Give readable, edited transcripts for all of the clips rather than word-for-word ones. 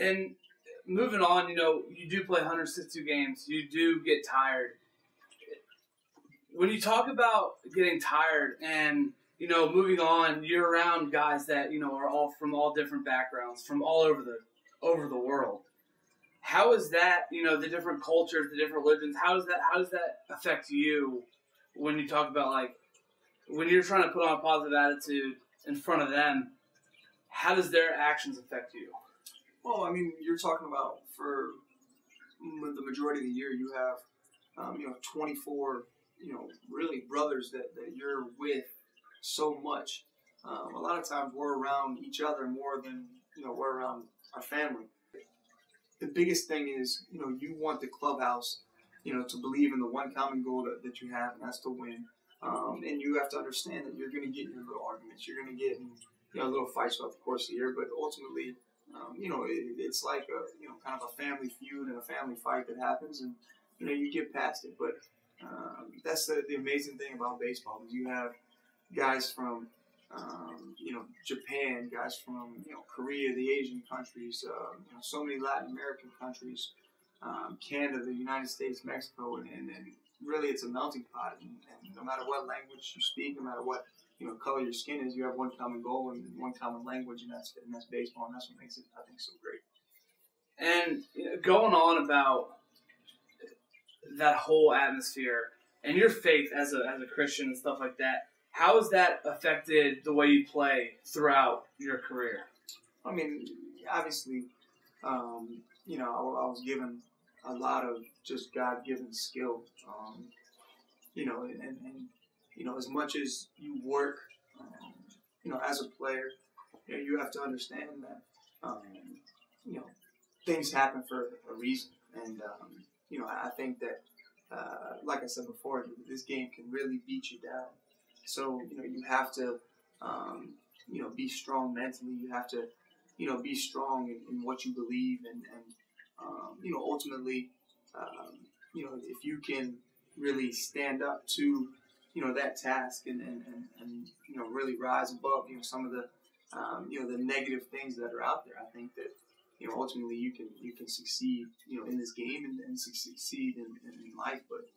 And moving on, you do play 162 games. You do get tired. When you talk about getting tired and, moving on, you're around guys that, are all from all different backgrounds, from all over the world. How is that, the different cultures, the different religions, how does that affect you when you talk about, like, when you're trying to put on a positive attitude in front of them, how does their actions affect you? Well, I mean, you're talking about for the majority of the year, you have, 24, really brothers that you're with so much. A lot of times we're around each other more than, we're around our family. The biggest thing is, you want the clubhouse, to believe in the one common goal that you have, and that's to win. And you have to understand that you're going to get your little arguments. You're going to get, little fights throughout the course of the year, but ultimately, it's like a, kind of a family feud and a family fight that happens, and, you get past it. But that's the amazing thing about baseball is you have guys from, Japan, guys from, Korea, the Asian countries, so many Latin American countries, Canada, the United States, Mexico, and really it's a melting pot. And no matter what language you speak, no matter what color your skin is, you have one common goal and one common language, and that's baseball, and that's what makes it, I think, so great. And going on about that whole atmosphere and your faith as a Christian and stuff like that, how has that affected the way you play throughout your career? I mean, obviously, I was given a lot of just God-given skill, and as much as you work, as a player, you have to understand that, things happen for a reason. And, I think that, like I said before, this game can really beat you down. So, you have to, be strong mentally. You have to, be strong in what you believe. And ultimately, if you can really stand up to, that task and really rise above, some of the, the negative things that are out there, I think that, ultimately you can succeed, in this game and succeed in life. But,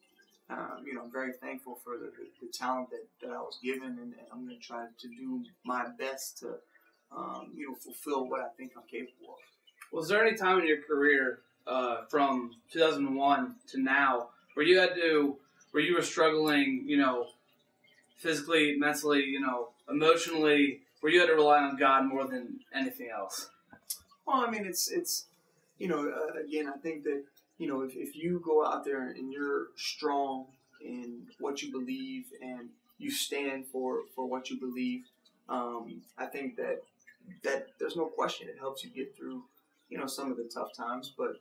I'm very thankful for the talent that I was given, and I'm going to try to do my best to, fulfill what I think I'm capable of. Was there any time in your career from 2001 to now where you were struggling, physically, mentally, emotionally, where you had to rely on God more than anything else? Well, I mean, it's again, I think that, if you go out there and you're strong in what you believe and you stand for what you believe, I think that there's no question it helps you get through, some of the tough times. But,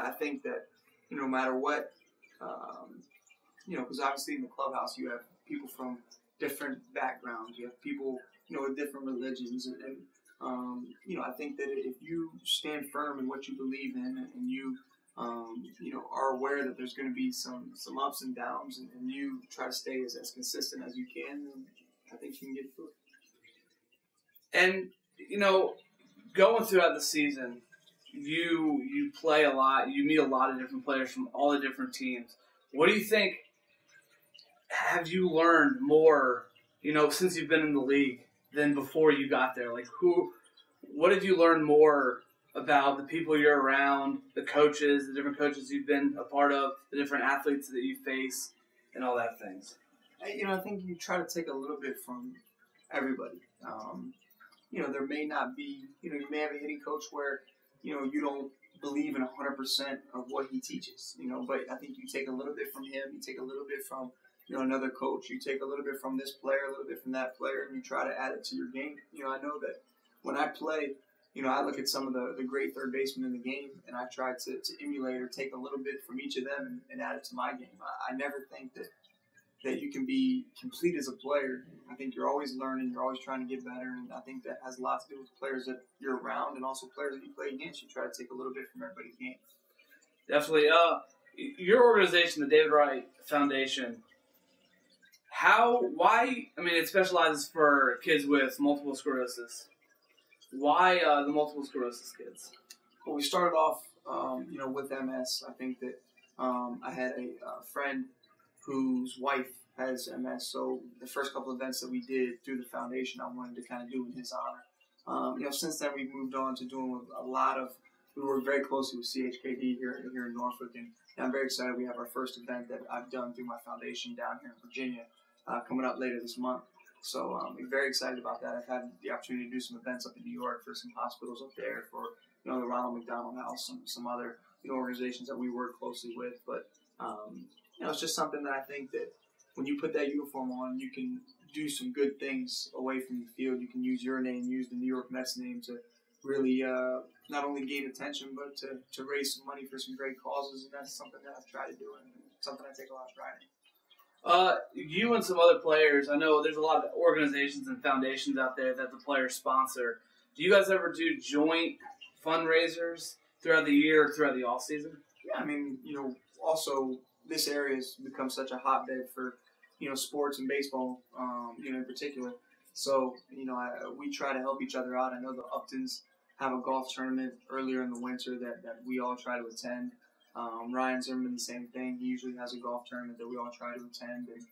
I think that, no matter what, because obviously in the clubhouse you have people from different backgrounds, you have people, with different religions, and I think that if you stand firm in what you believe in, and you, are aware that there's going to be some ups and downs, and you try to stay as consistent as you can, then I think you can get through it. And, going throughout the season, you play a lot, you meet a lot of different players from all the different teams. What do you think, have you learned more, since you've been in the league than before you got there? Like, what did you learn more about the people you're around, the coaches, the different coaches you've been a part of, the different athletes that you face, and all that things? I think you try to take a little bit from everybody. There may not be, you may have a hitting coach where, you don't believe in 100% of what he teaches, but I think you take a little bit from him, you take a little bit from, another coach, you take a little bit from this player, a little bit from that player, and you try to add it to your game. I know that when I play, I look at some of the great third basemen in the game, and I try to emulate or take a little bit from each of them and add it to my game. I never think that you can be complete as a player. I think you're always learning, you're always trying to get better, and I think that has a lot to do with players that you're around and also players that you play against. You try to take a little bit from everybody's game. Definitely. Your organization, the David Wright Foundation, it specializes for kids with multiple sclerosis. Why the multiple sclerosis kids? Well, we started off, with MS. I think that I had a friend whose wife has MS, so the first couple events that we did through the foundation, I wanted to kind of do in his honor. Since then we've moved on to doing a lot of. We work very closely with CHKD here in Norfolk, and I'm very excited. We have our first event that I've done through my foundation down here in Virginia coming up later this month. So I'm very excited about that. I've had the opportunity to do some events up in New York for some hospitals up there, for the Ronald McDonald House, some other organizations that we work closely with. But it's just something that I think that when you put that uniform on, you can do some good things away from the field. You can use your name, use the New York Mets name to really not only gain attention, but to raise some money for some great causes, and that's something that I've tried to do and something I take a lot of pride in. You and some other players, I know there's a lot of organizations and foundations out there that the players sponsor. Do you guys ever do joint fundraisers throughout the year or throughout the off season? Yeah, I mean, also this area has become such a hotbed for, sports and baseball, in particular. So, we try to help each other out. I know the Uptons have a golf tournament earlier in the winter that we all try to attend. Ryan Zimmerman, the same thing. He usually has a golf tournament that we all try to attend. And,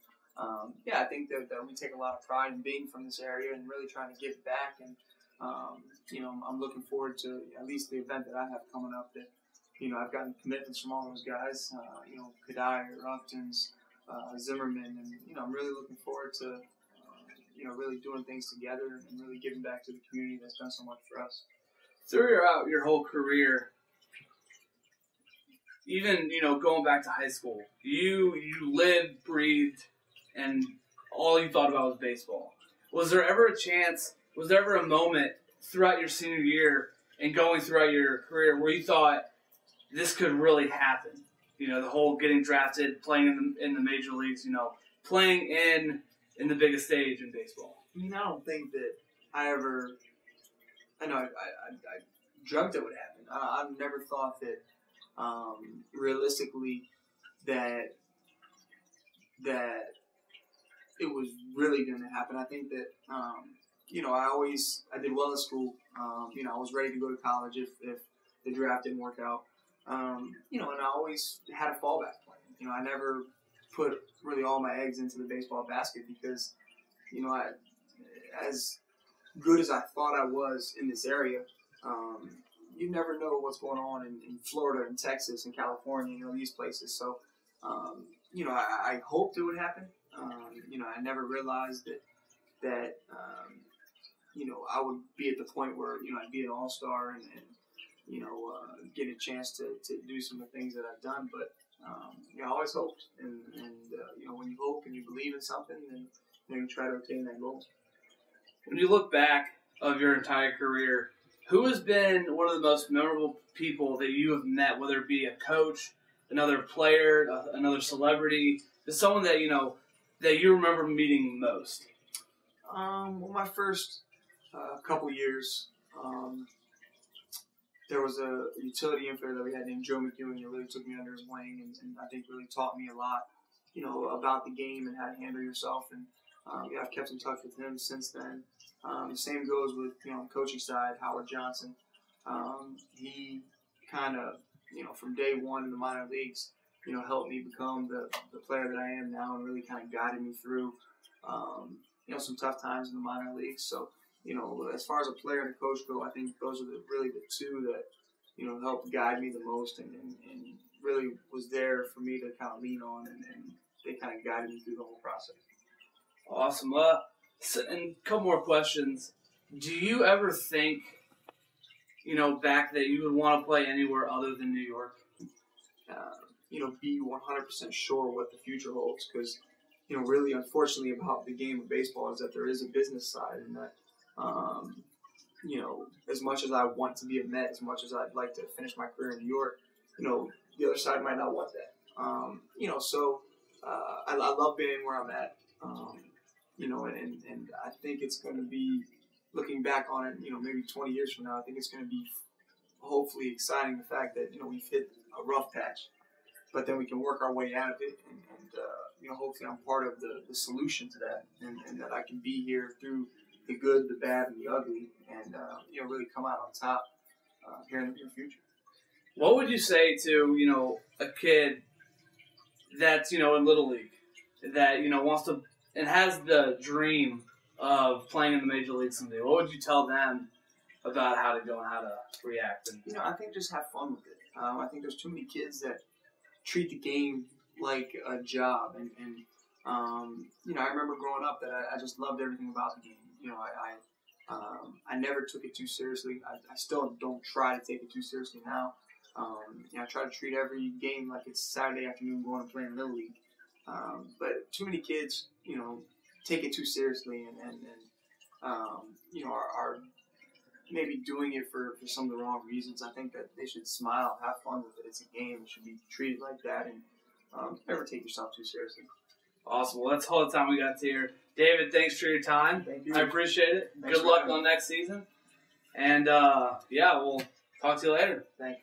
I think that we take a lot of pride in being from this area and really trying to give back. And, I'm looking forward to at least the event that I have coming up that, I've gotten commitments from all those guys, Kadai, Uptons, Zimmerman. And, I'm really looking forward to, really doing things together and really giving back to the community that's done so much for us. Throughout your whole career, even, going back to high school, you lived, breathed, and all you thought about was baseball. Was there ever a moment throughout your senior year and going throughout your career where you thought this could really happen? The whole getting drafted, playing in the major leagues, playing in the biggest stage in baseball. I mean, I don't think that I dreamt it would happen. I've never thought that, realistically, that it was really going to happen. I think that, I did well in school. I was ready to go to college if the draft didn't work out. And I always had a fallback plan. I never put really all my eggs into the baseball basket because, as good as I thought I was in this area, you never know what's going on in Florida and Texas and California, these places. So, I hoped it would happen. I never realized that I would be at the point where, I'd be an all-star and get a chance to do some of the things that I've done. But, I always hoped. And when you hope and you believe in something, then you try to attain that goal. When you look back of your entire career, who has been one of the most memorable people that you have met, whether it be a coach, another player, another celebrity, just someone that that you remember meeting most? Well, my first couple years, there was a utility infielder that we had named Joe McEwen that really took me under his wing and I think really taught me a lot, about the game and how to handle yourself. And I've kept in touch with him since then. The same goes with, coaching side, Howard Johnson. He kind of, from day one in the minor leagues, helped me become the player that I am now and really kind of guided me through, some tough times in the minor leagues. So, as far as a player and a coach go, I think those are really the two that, helped guide me the most and really was there for me to kind of lean on and they kind of guided me through the whole process. Awesome. And a couple more questions. Do you ever think, back that you would want to play anywhere other than New York? Be 100% sure what the future holds because, really unfortunately about the game of baseball is that there is a business side and that, as much as I want to be a Met, as much as I'd like to finish my career in New York, the other side might not want that. So I love being where I'm at. And I think it's going to be, looking back on it, maybe 20 years from now, I think it's going to be hopefully exciting the fact that, we've hit a rough patch, but then we can work our way out of it. And hopefully I'm part of the solution to that and that I can be here through the good, the bad, and the ugly, and really come out on top here in the near future. What would you say to a kid that's in Little League that wants to and has the dream of playing in the major league someday? What would you tell them about how to go and how to react? And I think just have fun with it. I think there's too many kids that treat the game like a job, and I remember growing up that I just loved everything about the game. I never took it too seriously. I still don't try to take it too seriously now. I try to treat every game like it's Saturday afternoon going and playing Little League. But too many kids, take it too seriously and are maybe doing it for some of the wrong reasons. I think that they should smile, have fun with it. It's a game. It should be treated like that, and never take yourself too seriously. Awesome. Well, that's all the time we got here. David, thanks for your time. Thank you. I appreciate it. Thanks Good luck on next season. And, we'll talk to you later. Thank you.